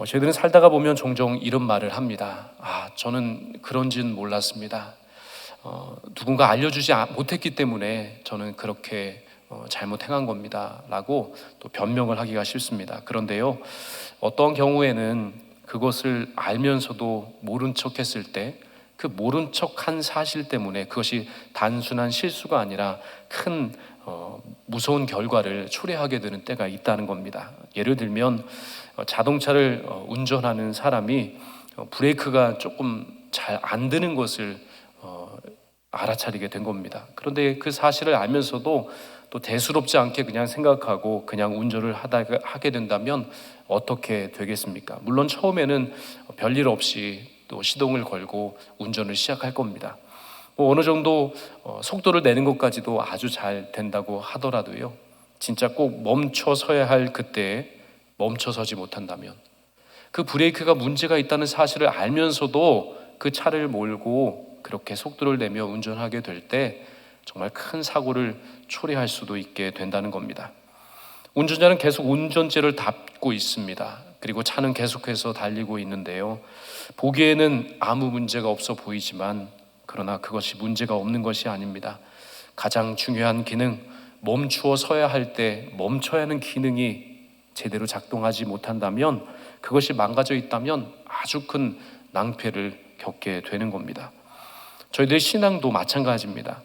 저희들은 살다가 보면 종종 이런 말을 합니다. 저는 그런지는 몰랐습니다. 누군가 알려주지 못했기 때문에 저는 그렇게 잘못 행한 겁니다 라고 또 변명을 하기가 쉽습니다. 그런데요, 어떤 경우에는 그것을 알면서도 모른 척 했을 때 그 모른 척한 사실 때문에 그것이 단순한 실수가 아니라 큰 무서운 결과를 초래하게 되는 때가 있다는 겁니다. 예를 들면 자동차를 운전하는 사람이 브레이크가 조금 잘 안 드는 것을 알아차리게 된 겁니다. 그런데 그 사실을 알면서도 또 대수롭지 않게 그냥 생각하고 그냥 운전을 하게 된다면 어떻게 되겠습니까? 물론 처음에는 별일 없이 또 시동을 걸고 운전을 시작할 겁니다. 어느 정도 속도를 내는 것까지도 아주 잘 된다고 하더라도요, 진짜 꼭 멈춰서야 할 그때에 멈춰서지 못한다면, 그 브레이크가 문제가 있다는 사실을 알면서도 그 차를 몰고 그렇게 속도를 내며 운전하게 될 때 정말 큰 사고를 초래할 수도 있게 된다는 겁니다. 운전자는 계속 운전대를 밟고 있습니다. 그리고 차는 계속해서 달리고 있는데요, 보기에는 아무 문제가 없어 보이지만 그러나 그것이 문제가 없는 것이 아닙니다. 가장 중요한 기능, 멈추어 서야 할 때 멈춰야 하는 기능이 제대로 작동하지 못한다면, 그것이 망가져 있다면 아주 큰 낭패를 겪게 되는 겁니다. 저희들의 신앙도 마찬가지입니다.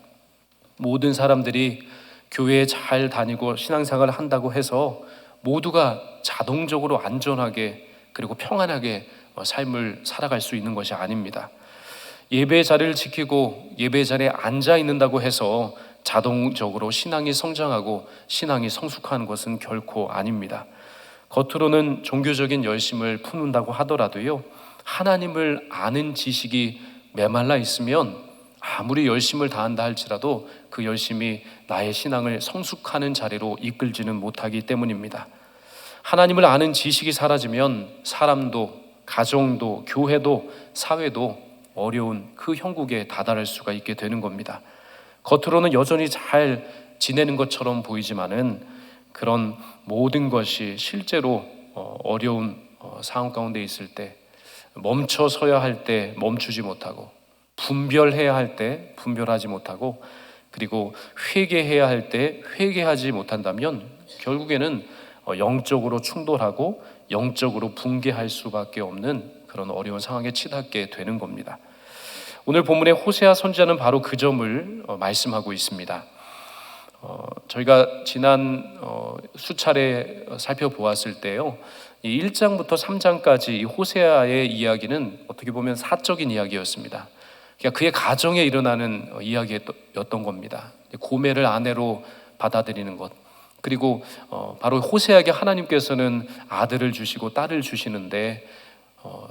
모든 사람들이 교회에 잘 다니고 신앙생활을 한다고 해서 모두가 자동적으로 안전하게 그리고 평안하게 삶을 살아갈 수 있는 것이 아닙니다. 예배 자리를 지키고 예배 자리에 앉아 있는다고 해서 자동적으로 신앙이 성장하고 신앙이 성숙하는 것은 결코 아닙니다. 겉으로는 종교적인 열심을 품는다고 하더라도요, 하나님을 아는 지식이 메말라 있으면 아무리 열심을 다한다 할지라도 그 열심이 나의 신앙을 성숙하는 자리로 이끌지는 못하기 때문입니다. 하나님을 아는 지식이 사라지면 사람도, 가정도, 교회도, 사회도 어려운 그 형국에 다다를 수가 있게 되는 겁니다. 겉으로는 여전히 잘 지내는 것처럼 보이지만은 그런 모든 것이 실제로 어려운 상황 가운데 있을 때, 멈춰 서야 할 때 멈추지 못하고, 분별해야 할 때 분별하지 못하고, 그리고 회개해야 할 때 회개하지 못한다면 결국에는 영적으로 충돌하고 영적으로 붕괴할 수밖에 없는 그런 어려운 상황에 치닫게 되는 겁니다. 오늘 본문의 호세아 선지자는 바로 그 점을 말씀하고 있습니다. 저희가 지난 수차례 살펴보았을 때요, 이 1장부터 3장까지 이 호세아의 이야기는 어떻게 보면 사적인 이야기였습니다. 그러니까 그의 가정에 일어나는 이야기였던 겁니다. 고멜을 아내로 받아들이는 것, 그리고 바로 호세아에게 하나님께서는 아들을 주시고 딸을 주시는데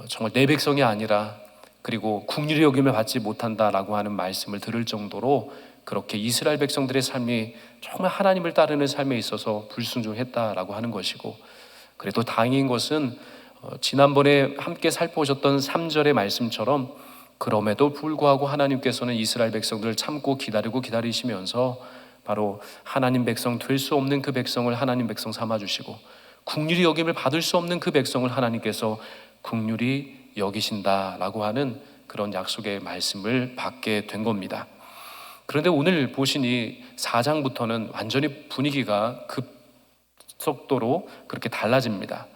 정말 내 백성이 아니라, 그리고 국률의 여김을 받지 못한다라고 하는 말씀을 들을 정도로 그렇게 이스라엘 백성들의 삶이 정말 하나님을 따르는 삶에 있어서 불순종했다라고 하는 것이고, 그래도 다행인 것은 지난번에 함께 살펴보셨던 3절의 말씀처럼 그럼에도 불구하고 하나님께서는 이스라엘 백성들을 참고 기다리고 기다리시면서 바로 하나님 백성 될 수 없는 그 백성을 하나님 백성 삼아주시고, 국률이 여김을 받을 수 없는 그 백성을 하나님께서 국률이 여기신다라고 하는 그런 약속의 말씀을 받게 된 겁니다. 그런데 오늘 보시니 4장부터는 완전히 분위기가 급속도로 그렇게 달라집니다.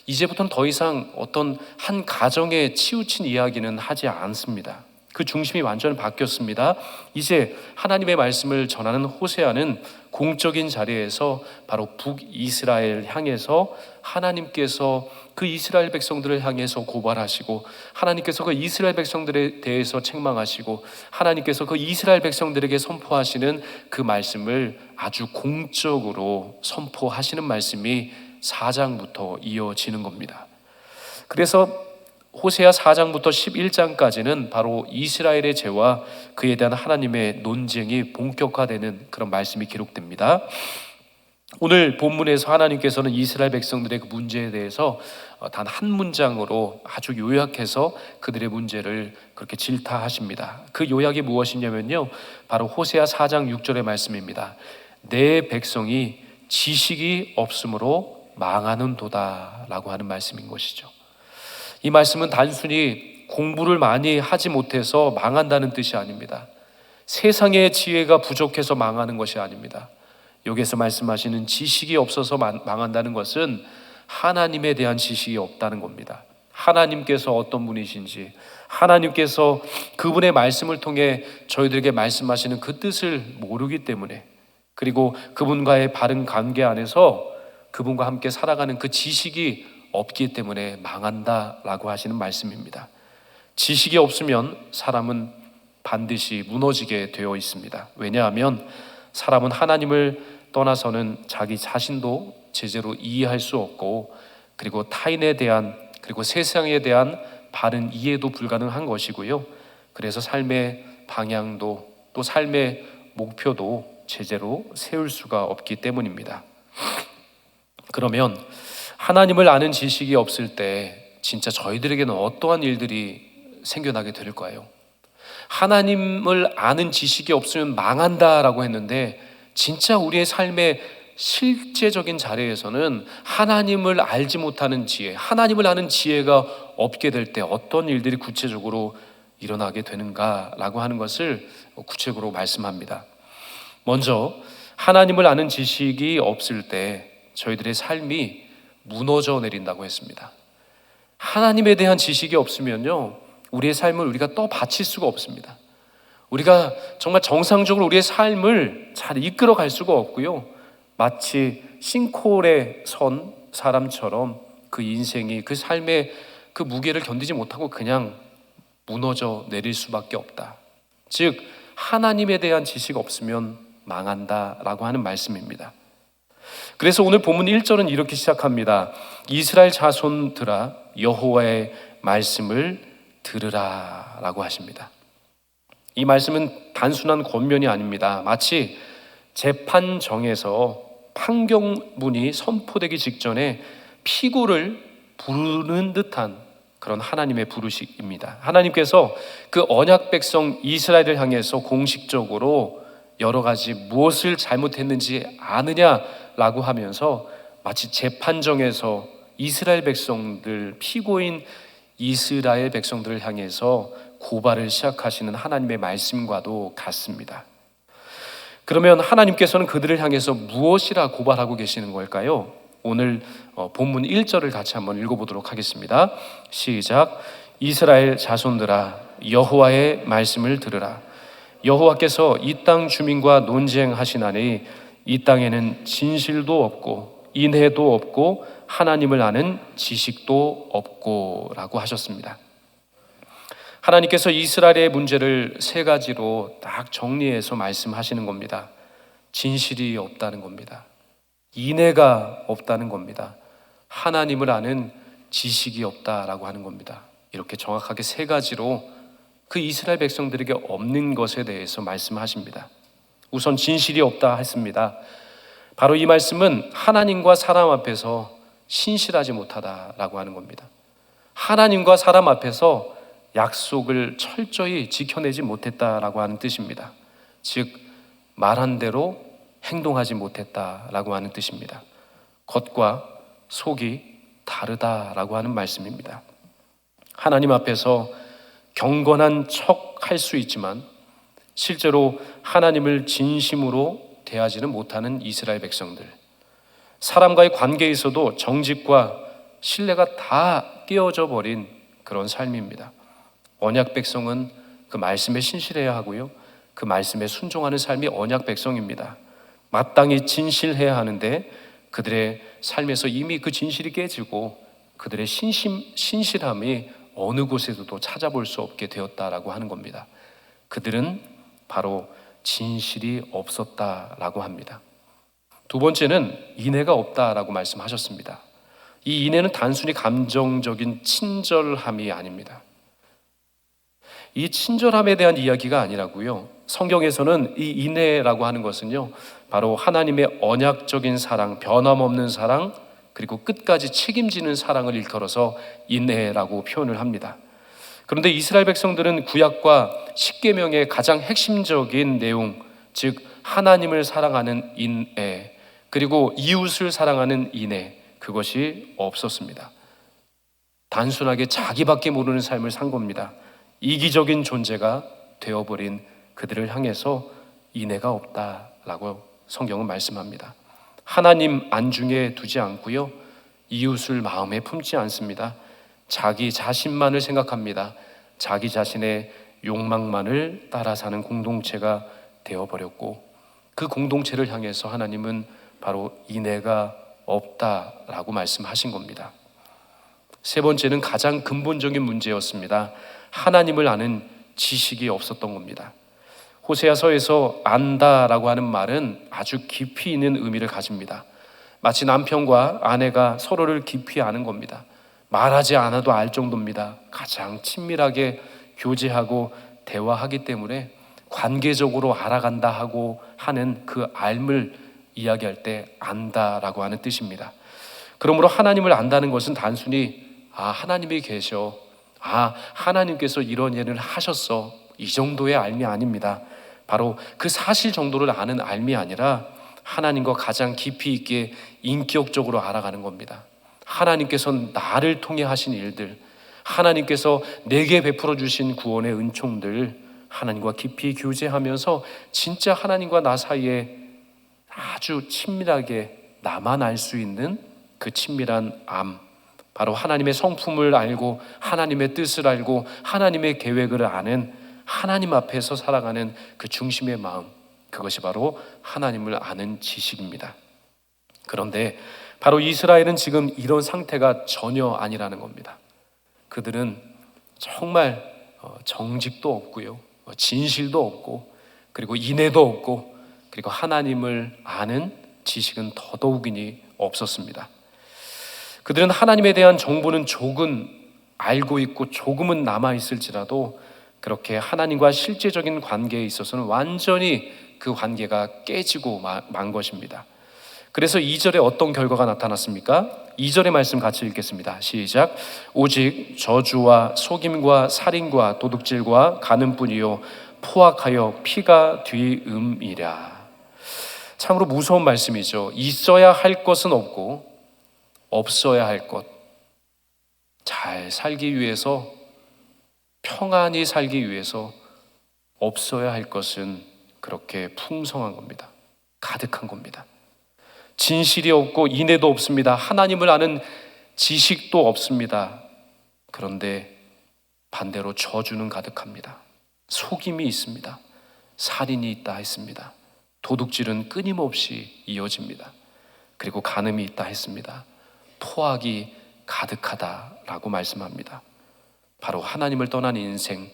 이제부터는 더 이상 어떤 한 가정에 치우친 이야기는 하지 않습니다. 그 중심이 완전히 바뀌었습니다. 이제 하나님의 말씀을 전하는 호세아는 공적인 자리에서 바로 북이스라엘 향해서 하나님께서 그 이스라엘 백성들을 향해서 고발하시고, 하나님께서 그 이스라엘 백성들에 대해서 책망하시고, 하나님께서 그 이스라엘 백성들에게 선포하시는 그 말씀을 아주 공적으로 선포하시는 말씀이 4장부터 이어지는 겁니다. 그래서 호세아 4장부터 11장까지는 바로 이스라엘의 죄와 그에 대한 하나님의 논쟁이 본격화되는 그런 말씀이 기록됩니다. 오늘 본문에서 하나님께서는 이스라엘 백성들의 그 문제에 대해서 단 한 문장으로 아주 요약해서 그들의 문제를 그렇게 질타하십니다. 그 요약이 무엇이냐면요, 바로 호세아 4장 6절의 말씀입니다. 내 백성이 지식이 없으므로 망하는 도다 라고 하는 말씀인 것이죠. 이 말씀은 단순히 공부를 많이 하지 못해서 망한다는 뜻이 아닙니다. 세상의 지혜가 부족해서 망하는 것이 아닙니다. 여기에서 말씀하시는 지식이 없어서 망한다는 것은 하나님에 대한 지식이 없다는 겁니다. 하나님께서 어떤 분이신지, 하나님께서 그분의 말씀을 통해 저희들에게 말씀하시는 그 뜻을 모르기 때문에, 그리고 그분과의 바른 관계 안에서 그분과 함께 살아가는 그 지식이 없기 때문에 망한다라고 하시는 말씀입니다. 지식이 없으면 사람은 반드시 무너지게 되어 있습니다. 왜냐하면 사람은 하나님을 떠나서는 자기 자신도 제대로 이해할 수 없고, 그리고 타인에 대한, 그리고 세상에 대한 바른 이해도 불가능한 것이고요. 그래서 삶의 방향도, 또 삶의 목표도 제대로 세울 수가 없기 때문입니다. 그러면 하나님을 아는 지식이 없을 때 진짜 저희들에게는 어떠한 일들이 생겨나게 될까요? 하나님을 아는 지식이 없으면 망한다라고 했는데, 진짜 우리의 삶의 실제적인 자리에서는 하나님을 알지 못하는 지혜, 하나님을 아는 지혜가 없게 될 때 어떤 일들이 구체적으로 일어나게 되는가라고 하는 것을 구체적으로 말씀합니다. 먼저 하나님을 아는 지식이 없을 때 저희들의 삶이 무너져 내린다고 했습니다. 하나님에 대한 지식이 없으면요, 우리의 삶을 우리가 떠받칠 수가 없습니다. 우리가 정말 정상적으로 우리의 삶을 잘 이끌어 갈 수가 없고요, 마치 싱크홀에 선 사람처럼 그 인생이, 그 삶의 그 무게를 견디지 못하고 그냥 무너져 내릴 수밖에 없다. 즉 하나님에 대한 지식 없으면 망한다라고 하는 말씀입니다. 그래서 오늘 본문 1절은 이렇게 시작합니다. 이스라엘 자손들아 여호와의 말씀을 들으라 라고 하십니다. 이 말씀은 단순한 권면이 아닙니다. 마치 재판정에서 판결문이 선포되기 직전에 피고를 부르는 듯한 그런 하나님의 부르심입니다. 하나님께서 그 언약 백성 이스라엘을 향해서 공식적으로 여러 가지 무엇을 잘못했는지 아느냐라고 하면서 마치 재판정에서 이스라엘 백성들, 피고인 이스라엘 백성들을 향해서 고발을 시작하시는 하나님의 말씀과도 같습니다. 그러면 하나님께서는 그들을 향해서 무엇이라 고발하고 계시는 걸까요? 오늘 본문 1절을 같이 한번 읽어보도록 하겠습니다. 시작. 이스라엘 자손들아 여호와의 말씀을 들으라. 여호와께서 이 땅 주민과 논쟁하시나니 이 땅에는 진실도 없고 인애도 없고 하나님을 아는 지식도 없고 라고 하셨습니다. 하나님께서 이스라엘의 문제를 세 가지로 딱 정리해서 말씀하시는 겁니다. 진실이 없다는 겁니다. 인애가 없다는 겁니다. 하나님을 아는 지식이 없다라고 하는 겁니다. 이렇게 정확하게 세 가지로 그 이스라엘 백성들에게 없는 것에 대해서 말씀하십니다. 우선 진실이 없다 했습니다. 바로 이 말씀은 하나님과 사람 앞에서 신실하지 못하다라고 하는 겁니다. 하나님과 사람 앞에서 약속을 철저히 지켜내지 못했다라고 하는 뜻입니다. 즉 말한 대로 행동하지 못했다라고 하는 뜻입니다. 겉과 속이 다르다라고 하는 말씀입니다. 하나님 앞에서 경건한 척 할 수 있지만 실제로 하나님을 진심으로 대하지는 못하는 이스라엘 백성들, 사람과의 관계에서도 정직과 신뢰가 다 깨어져 버린 그런 삶입니다. 언약 백성은 그 말씀에 신실해야 하고요, 그 말씀에 순종하는 삶이 언약 백성입니다. 마땅히 진실해야 하는데 그들의 삶에서 이미 그 진실이 깨지고 그들의 신실함이 어느 곳에서도 찾아볼 수 없게 되었다라고 하는 겁니다. 그들은 바로 진실이 없었다라고 합니다. 두 번째는 인애가 없다라고 말씀하셨습니다. 이 인애는 단순히 감정적인 친절함이 아닙니다. 이 친절함에 대한 이야기가 아니라고요. 성경에서는 이 인애라고 하는 것은요, 바로 하나님의 언약적인 사랑, 변함없는 사랑, 그리고 끝까지 책임지는 사랑을 일컬어서 인애라고 표현을 합니다. 그런데 이스라엘 백성들은 구약과 십계명의 가장 핵심적인 내용, 즉 하나님을 사랑하는 인애, 그리고 이웃을 사랑하는 인애, 그것이 없었습니다. 단순하게 자기밖에 모르는 삶을 산 겁니다. 이기적인 존재가 되어버린 그들을 향해서 인애가 없다라고 성경은 말씀합니다. 하나님 안중에 두지 않고요, 이웃을 마음에 품지 않습니다. 자기 자신만을 생각합니다. 자기 자신의 욕망만을 따라 사는 공동체가 되어버렸고, 그 공동체를 향해서 하나님은 바로 인애가 없다라고 말씀하신 겁니다. 세 번째는 가장 근본적인 문제였습니다. 하나님을 아는 지식이 없었던 겁니다. 호세아서에서 안다라고 하는 말은 아주 깊이 있는 의미를 가집니다. 마치 남편과 아내가 서로를 깊이 아는 겁니다. 말하지 않아도 알 정도입니다. 가장 친밀하게 교제하고 대화하기 때문에 관계적으로 알아간다 하고 하는 그 알을 이야기할 때 안다라고 하는 뜻입니다. 그러므로 하나님을 안다는 것은 단순히 하나님이 계셔, 하나님께서 이런 일을 하셨어, 이 정도의 알미 아닙니다. 바로 그 사실 정도를 아는 알미 아니라 하나님과 가장 깊이 있게 인격적으로 알아가는 겁니다. 하나님께서 나를 통해 하신 일들, 하나님께서 내게 베풀어 주신 구원의 은총들, 하나님과 깊이 교제하면서 진짜 하나님과 나 사이에 아주 친밀하게 나만 알 수 있는 그 친밀한 암, 바로 하나님의 성품을 알고 하나님의 뜻을 알고 하나님의 계획을 아는, 하나님 앞에서 살아가는 그 중심의 마음, 그것이 바로 하나님을 아는 지식입니다. 그런데 바로 이스라엘은 지금 이런 상태가 전혀 아니라는 겁니다. 그들은 정말 정직도 없고요, 진실도 없고, 그리고 인애도 없고, 그리고 하나님을 아는 지식은 더더욱이니 없었습니다. 그들은 하나님에 대한 정보는 조금 알고 있고 조금은 남아있을지라도 그렇게 하나님과 실제적인 관계에 있어서는 완전히 그 관계가 깨지고 만 것입니다. 그래서 2절에 어떤 결과가 나타났습니까? 2절의 말씀 같이 읽겠습니다. 시작. 오직 저주와 속임과 살인과 도둑질과 간음뿐이요 포악하여 피가 뒤음이랴. 참으로 무서운 말씀이죠. 있어야 할 것은 없고 없어야 할 것, 잘 살기 위해서, 평안히 살기 위해서 없어야 할 것은 그렇게 풍성한 겁니다. 가득한 겁니다. 진실이 없고 인애도 없습니다. 하나님을 아는 지식도 없습니다. 그런데 반대로 저주는 가득합니다. 속임이 있습니다. 살인이 있다 했습니다. 도둑질은 끊임없이 이어집니다. 그리고 간음이 있다 했습니다. 포악이 가득하다라고 말씀합니다. 바로 하나님을 떠난 인생,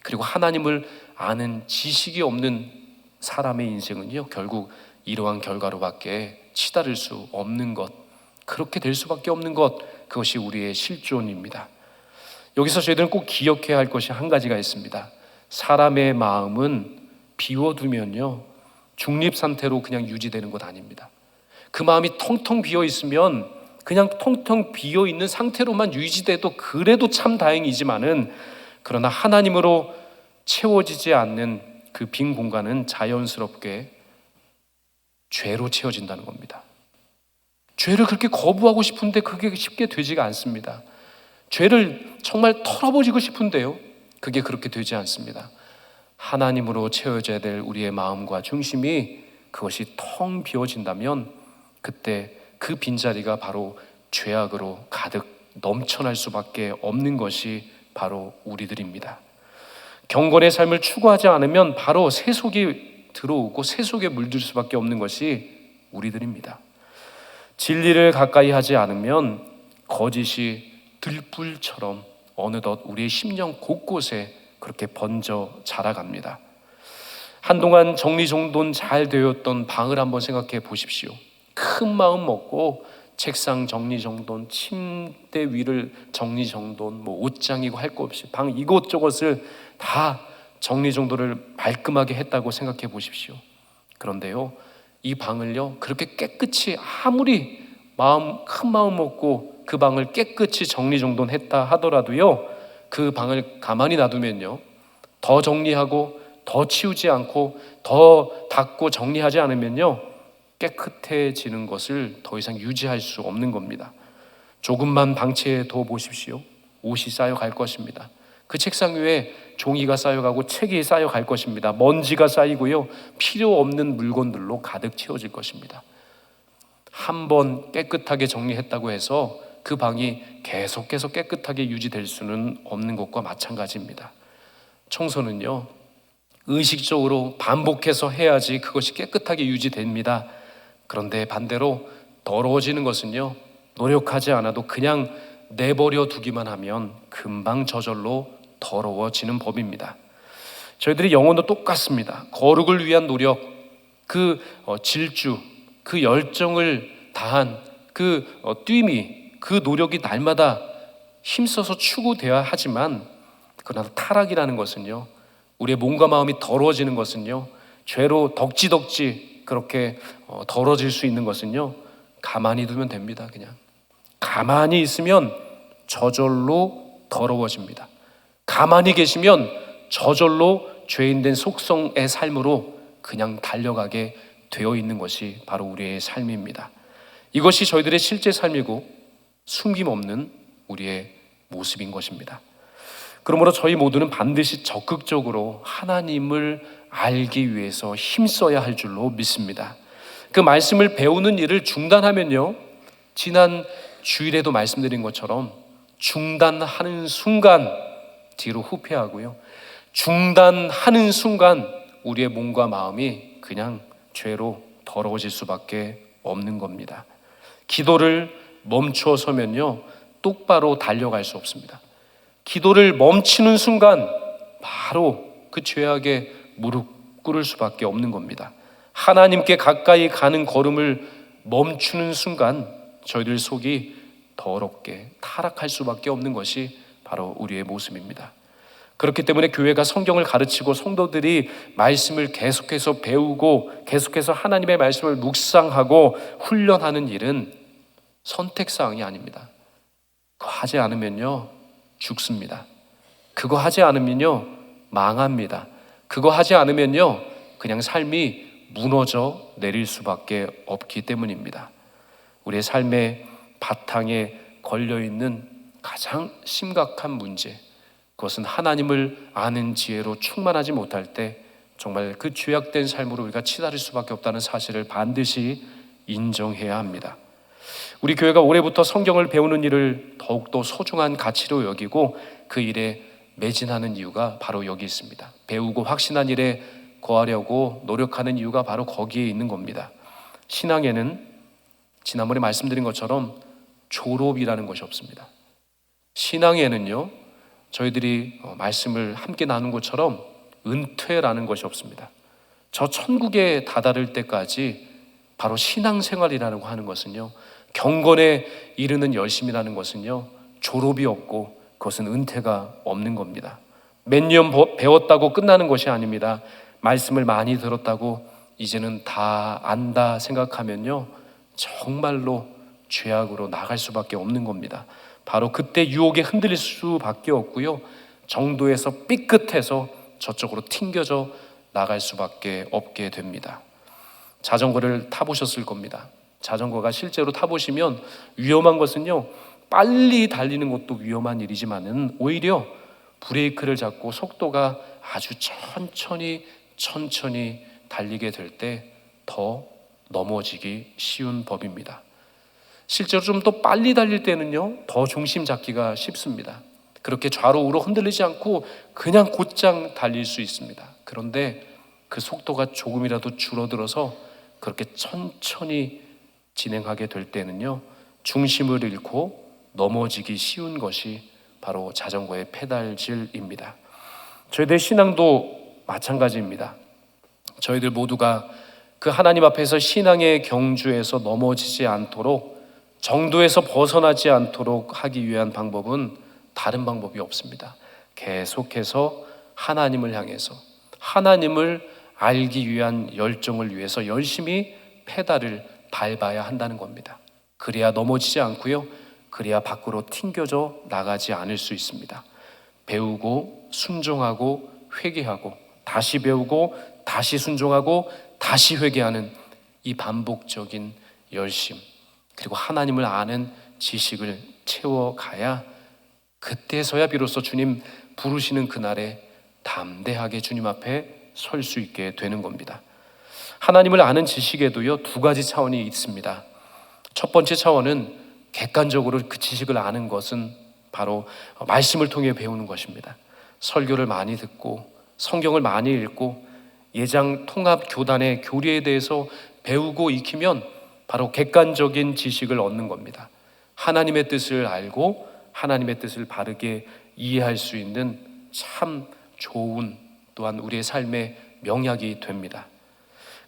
그리고 하나님을 아는 지식이 없는 사람의 인생은요, 결국 이러한 결과로밖에 치달을 수 없는 것, 그렇게 될 수밖에 없는 것, 그것이 우리의 실존입니다. 여기서 저희들은 꼭 기억해야 할 것이 한 가지가 있습니다. 사람의 마음은 비워두면요, 중립 상태로 그냥 유지되는 것 아닙니다. 그 마음이 텅텅 비어 있으면 그냥 텅텅 비어 있는 상태로만 유지돼도 그래도 참 다행이지만은, 그러나 하나님으로 채워지지 않는 그 빈 공간은 자연스럽게 죄로 채워진다는 겁니다. 죄를 그렇게 거부하고 싶은데 그게 쉽게 되지가 않습니다. 죄를 정말 털어버리고 싶은데요, 그게 그렇게 되지 않습니다. 하나님으로 채워져야 될 우리의 마음과 중심이 그것이 텅 비어진다면 그때 그 빈자리가 바로 죄악으로 가득 넘쳐날 수밖에 없는 것이 바로 우리들입니다. 경건의 삶을 추구하지 않으면 바로 세속이 들어오고 세속에 물들 수밖에 없는 것이 우리들입니다. 진리를 가까이 하지 않으면 거짓이 들불처럼 어느덧 우리의 심령 곳곳에 그렇게 번져 자라갑니다. 한동안 정리정돈 잘 되었던 방을 한번 생각해 보십시오. 큰 마음 먹고 책상 정리정돈, 침대 위를 정리정돈, 옷장이고 할 것 없이 방 이곳저곳을 다 정리정돈을 말끔하게 했다고 생각해 보십시오. 그런데요, 이 방을요, 그렇게 깨끗이 아무리 큰 마음 먹고 그 방을 깨끗이 정리정돈했다 하더라도요, 그 방을 가만히 놔두면요, 더 정리하고 더 치우지 않고 더 닦고 정리하지 않으면요, 깨끗해지는 것을 더 이상 유지할 수 없는 겁니다. 조금만 방치해 둬 보십시오. 옷이 쌓여갈 것입니다. 그 책상 위에 종이가 쌓여가고 책이 쌓여갈 것입니다. 먼지가 쌓이고요, 필요 없는 물건들로 가득 채워질 것입니다. 한번 깨끗하게 정리했다고 해서 그 방이 계속해서 깨끗하게 유지될 수는 없는 것과 마찬가지입니다. 청소는요, 의식적으로 반복해서 해야지 그것이 깨끗하게 유지됩니다. 그런데 반대로 더러워지는 것은요, 노력하지 않아도 그냥 내버려 두기만 하면 금방 저절로 더러워지는 법입니다. 저희들이 영혼도 똑같습니다. 거룩을 위한 노력, 그 질주, 그 열정을 다한 그 뛰미, 그 노력이 날마다 힘써서 추구되어야 하지만, 그러나 타락이라는 것은요, 우리의 몸과 마음이 더러워지는 것은요, 죄로 덕지덕지 그렇게 더러워질 수 있는 것은요, 가만히 두면 됩니다. 그냥 가만히 있으면 저절로 더러워집니다. 가만히 계시면 저절로 죄인된 속성의 삶으로 그냥 달려가게 되어 있는 것이 바로 우리의 삶입니다. 이것이 저희들의 실제 삶이고 숨김없는 우리의 모습인 것입니다. 그러므로 저희 모두는 반드시 적극적으로 하나님을 알기 위해서 힘써야 할 줄로 믿습니다. 그 말씀을 배우는 일을 중단하면요, 지난 주일에도 말씀드린 것처럼 중단하는 순간 뒤로 후퇴하고요, 중단하는 순간 우리의 몸과 마음이 그냥 죄로 더러워질 수밖에 없는 겁니다. 기도를 멈추어 서면요, 똑바로 달려갈 수 없습니다. 기도를 멈추는 순간 바로 그 죄악에 무릎 꿇을 수밖에 없는 겁니다. 하나님께 가까이 가는 걸음을 멈추는 순간 저희들 속이 더럽게 타락할 수밖에 없는 것이 바로 우리의 모습입니다. 그렇기 때문에 교회가 성경을 가르치고 성도들이 말씀을 계속해서 배우고 계속해서 하나님의 말씀을 묵상하고 훈련하는 일은 선택사항이 아닙니다. 그거 하지 않으면요, 죽습니다. 그거 하지 않으면요, 망합니다. 그거 하지 않으면요, 그냥 삶이 무너져 내릴 수밖에 없기 때문입니다. 우리의 삶의 바탕에 걸려있는 가장 심각한 문제, 그것은 하나님을 아는 지혜로 충만하지 못할 때 정말 그 죄악된 삶으로 우리가 치달을 수밖에 없다는 사실을 반드시 인정해야 합니다. 우리 교회가 올해부터 성경을 배우는 일을 더욱더 소중한 가치로 여기고 그 일에 매진하는 이유가 바로 여기 있습니다. 배우고 확신한 일에 거하려고 노력하는 이유가 바로 거기에 있는 겁니다. 신앙에는 지난번에 말씀드린 것처럼 졸업이라는 것이 없습니다. 신앙에는요, 저희들이 말씀을 함께 나눈 것처럼 은퇴라는 것이 없습니다. 저 천국에 다다를 때까지 바로 신앙생활이라고 하는 것은요, 경건에 이르는 열심이라는 것은요, 졸업이 없고 그것은 은퇴가 없는 겁니다. 몇 년 배웠다고 끝나는 것이 아닙니다. 말씀을 많이 들었다고 이제는 다 안다 생각하면요, 정말로 죄악으로 나갈 수밖에 없는 겁니다. 바로 그때 유혹에 흔들릴 수밖에 없고요, 정도에서 삐끗해서 저쪽으로 튕겨져 나갈 수밖에 없게 됩니다. 자전거를 타보셨을 겁니다. 자전거가 실제로 타보시면 위험한 것은요, 빨리 달리는 것도 위험한 일이지만은 오히려 브레이크를 잡고 속도가 아주 천천히 달리게 될 때 더 넘어지기 쉬운 법입니다. 실제로 좀 더 빨리 달릴 때는요, 더 중심 잡기가 쉽습니다. 그렇게 좌로 우로 흔들리지 않고 그냥 곧장 달릴 수 있습니다. 그런데 그 속도가 조금이라도 줄어들어서 그렇게 천천히 진행하게 될 때는요, 중심을 잃고 넘어지기 쉬운 것이 바로 자전거의 페달질입니다. 저희들 신앙도 마찬가지입니다. 저희들 모두가 그 하나님 앞에서 신앙의 경주에서 넘어지지 않도록, 정도에서 벗어나지 않도록 하기 위한 방법은 다른 방법이 없습니다. 계속해서 하나님을 향해서 하나님을 알기 위한 열정을 위해서 열심히 페달을 밟아야 한다는 겁니다. 그래야 넘어지지 않고요, 그래야 밖으로 튕겨져 나가지 않을 수 있습니다. 배우고 순종하고 회개하고 다시 배우고 다시 순종하고 다시 회개하는 이 반복적인 열심, 그리고 하나님을 아는 지식을 채워가야 그때서야 비로소 주님 부르시는 그날에 담대하게 주님 앞에 설 수 있게 되는 겁니다. 하나님을 아는 지식에도요, 두 가지 차원이 있습니다. 첫 번째 차원은 객관적으로 그 지식을 아는 것은 바로 말씀을 통해 배우는 것입니다. 설교를 많이 듣고 성경을 많이 읽고 예장 통합 교단의 교리에 대해서 배우고 익히면 바로 객관적인 지식을 얻는 겁니다. 하나님의 뜻을 알고 하나님의 뜻을 바르게 이해할 수 있는 참 좋은, 또한 우리의 삶의 명약이 됩니다.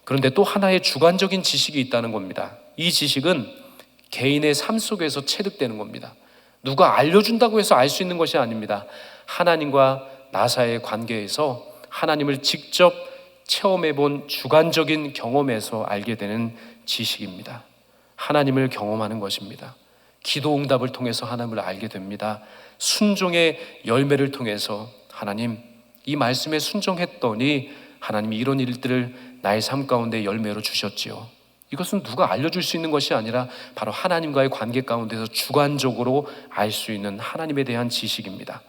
그런데 또 하나의 주관적인 지식이 있다는 겁니다. 이 지식은 개인의 삶 속에서 체득되는 겁니다. 누가 알려준다고 해서 알 수 있는 것이 아닙니다. 하나님과 나 사이의 관계에서 하나님을 직접 체험해 본 주관적인 경험에서 알게 되는 지식입니다. 하나님을 경험하는 것입니다. 기도 응답을 통해서 하나님을 알게 됩니다. 순종의 열매를 통해서 하나님, 이 말씀에 순종했더니 하나님이 이런 일들을 나의 삶 가운데 열매로 주셨지요. 이것은 누가 알려줄 수 있는 것이 아니라 바로 하나님과의 관계 가운데서 주관적으로 알 수 있는 하나님에 대한 지식입니다.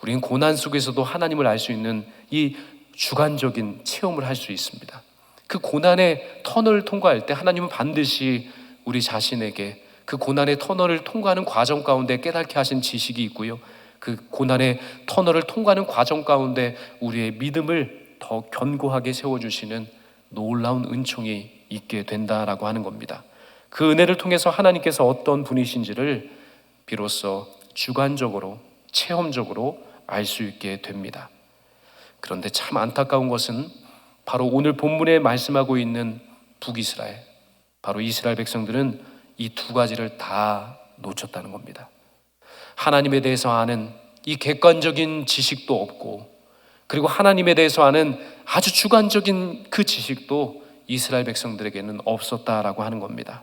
우리는 고난 속에서도 하나님을 알 수 있는 이 주관적인 체험을 할 수 있습니다. 그 고난의 터널을 통과할 때 하나님은 반드시 우리 자신에게 그 고난의 터널을 통과하는 과정 가운데 깨닫게 하신 지식이 있고요, 그 고난의 터널을 통과하는 과정 가운데 우리의 믿음을 더 견고하게 세워주시는 놀라운 은총이 있게 된다라고 하는 겁니다. 그 은혜를 통해서 하나님께서 어떤 분이신지를 비로소 주관적으로, 체험적으로 알 수 있게 됩니다. 그런데 참 안타까운 것은 바로 오늘 본문에 말씀하고 있는 북이스라엘, 바로 이스라엘 백성들은 이 두 가지를 다 놓쳤다는 겁니다. 하나님에 대해서 아는 이 객관적인 지식도 없고, 그리고 하나님에 대해서 아는 아주 주관적인 그 지식도 이스라엘 백성들에게는 없었다라고 하는 겁니다.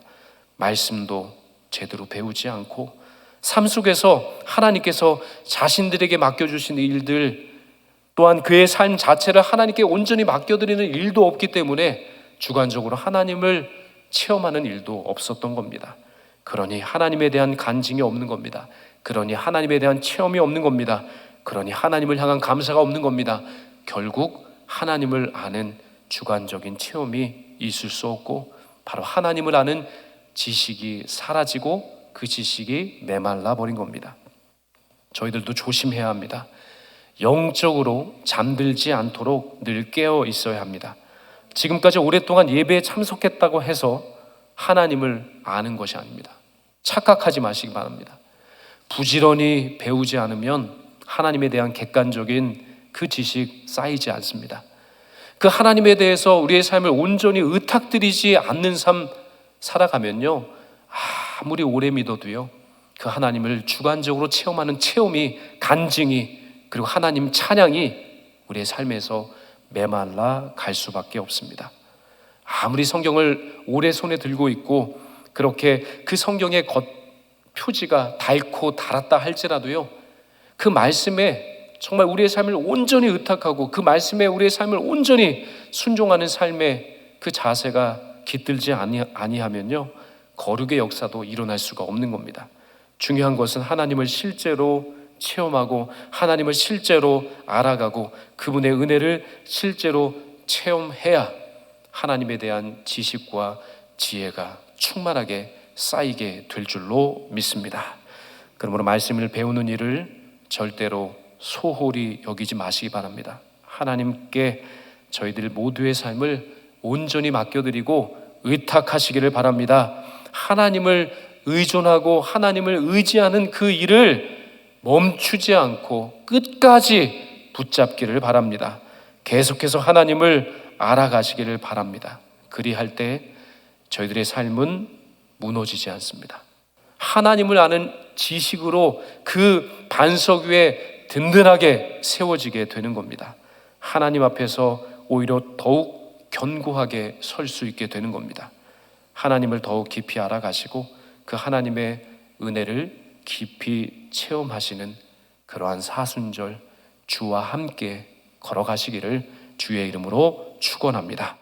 말씀도 제대로 배우지 않고 삶 속에서 하나님께서 자신들에게 맡겨주신 일들, 또한 그의 삶 자체를 하나님께 온전히 맡겨드리는 일도 없기 때문에 주관적으로 하나님을 체험하는 일도 없었던 겁니다. 그러니 하나님에 대한 간증이 없는 겁니다. 그러니 하나님에 대한 체험이 없는 겁니다. 그러니 하나님을 향한 감사가 없는 겁니다. 결국 하나님을 아는 주관적인 체험이 있을 수 없고, 바로 하나님을 아는 지식이 사라지고 그 지식이 메말라 버린 겁니다. 저희들도 조심해야 합니다. 영적으로 잠들지 않도록 늘 깨어 있어야 합니다. 지금까지 오랫동안 예배에 참석했다고 해서 하나님을 아는 것이 아닙니다. 착각하지 마시기 바랍니다. 부지런히 배우지 않으면 하나님에 대한 객관적인 그 지식 쌓이지 않습니다. 그 하나님에 대해서 우리의 삶을 온전히 의탁드리지 않는 삶 살아가면요, 아무리 오래 믿어도요, 그 하나님을 주관적으로 체험하는 체험이, 간증이, 그리고 하나님 찬양이 우리의 삶에서 메말라 갈 수밖에 없습니다. 아무리 성경을 오래 손에 들고 있고 그렇게 그 성경의 표지가 닳고 닳았다 할지라도요, 그 말씀에 정말 우리의 삶을 온전히 의탁하고 그 말씀에 우리의 삶을 온전히 순종하는 삶의 그 자세가 깃들지 아니하면요, 거룩의 역사도 일어날 수가 없는 겁니다. 중요한 것은 하나님을 실제로 체험하고 하나님을 실제로 알아가고 그분의 은혜를 실제로 체험해야 하나님에 대한 지식과 지혜가 충만하게 쌓이게 될 줄로 믿습니다. 그러므로 말씀을 배우는 일을 절대로 소홀히 여기지 마시기 바랍니다. 하나님께 저희들 모두의 삶을 온전히 맡겨드리고 의탁하시기를 바랍니다. 하나님을 의존하고 하나님을 의지하는 그 일을 멈추지 않고 끝까지 붙잡기를 바랍니다. 계속해서 하나님을 알아가시기를 바랍니다. 그리할 때 저희들의 삶은 무너지지 않습니다. 하나님을 아는 지식으로 그 반석 위에 든든하게 세워지게 되는 겁니다. 하나님 앞에서 오히려 더욱 견고하게 설 수 있게 되는 겁니다. 하나님을 더욱 깊이 알아가시고 그 하나님의 은혜를 깊이 체험하시는 그러한 사순절 주와 함께 걸어가시기를 주의 이름으로 축원합니다.